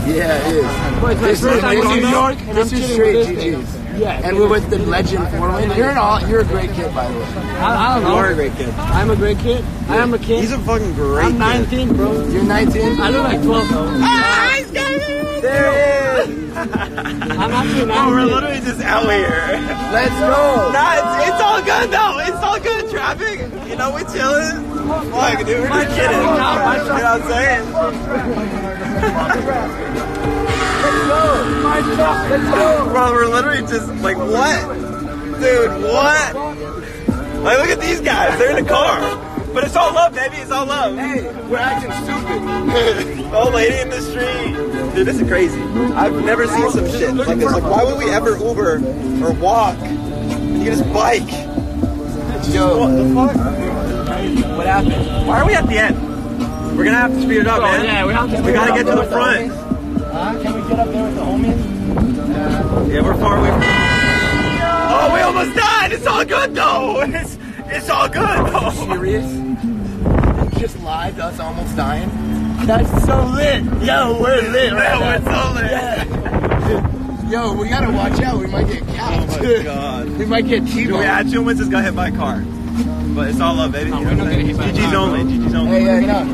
Yeah, it is. But it's my first time in New York, and This I'm is chilling straight with this GG's. thing. Yeah. And we're with the legend Foreman. You're a great kid, by the way. I don't know. You are a great kid. I'm a great kid. I am a kid. He's a fucking great I'm 19, bro. You're 19? I look like 12, though. Ah, he's got it! There he is! I'm actually 19. Oh, we're literally just out here. Let's go! Nah, it's all good though. It's all good. Traffic, you know, we're chilling. Fuck, dude, we're just kidding. You know what I'm saying? Let's go! Bro, we're literally just like, what? Dude, what? Like, look at these guys. They're in the car. But it's all love, baby. It's all love. Hey, we're acting stupid. Old lady in the street. Dude, this is crazy. I've never seen some shit like this. Like, why would we ever Uber or walk? You just bike. Yo, What the fuck? What happened? Why are we at the end? We're gonna have to speed it up, man. Yeah, we have to. We gotta get to the front. can we get up there with the homies? Yeah, we're far away from. Oh, we almost died. It's all good though. It's all good though. Serious? Just live to us almost dying? That's so lit. Yo, we're lit right Yeah, now. we're so lit. Yeah. Yo, we gotta watch out. We might get capped. Oh my god. We might get T-boned. We had 2 wins. Just got hit by a car. But it's all love, baby. No, we're not getting hit by a GG's car, only. GG's only. Yeah, no.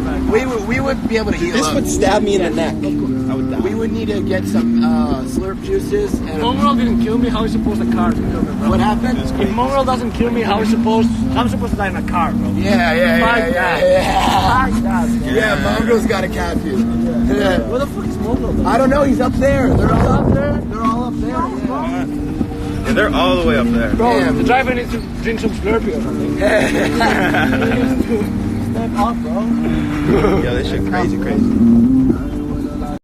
We would be able to heal up. stab me in the neck. I would die. We would need to get some slurp juices and Mongrel didn't kill me. How is supposed the car to kill me, bro? what happened? If Mongrel doesn't kill me, how is supposed? I'm supposed to die in a car, bro. Yeah. Fuck that. Fuck that. Yeah, Mongo's got to cap you. Yeah. Where the fuck is Mongrel, though? I don't know. He's up there. They're all up there. They're all up there. Yeah. Yeah, they're all the way up there. Bro, Damn. the driver needs to drink some Slurpee or something. Step up, bro. Yeah, this shit crazy.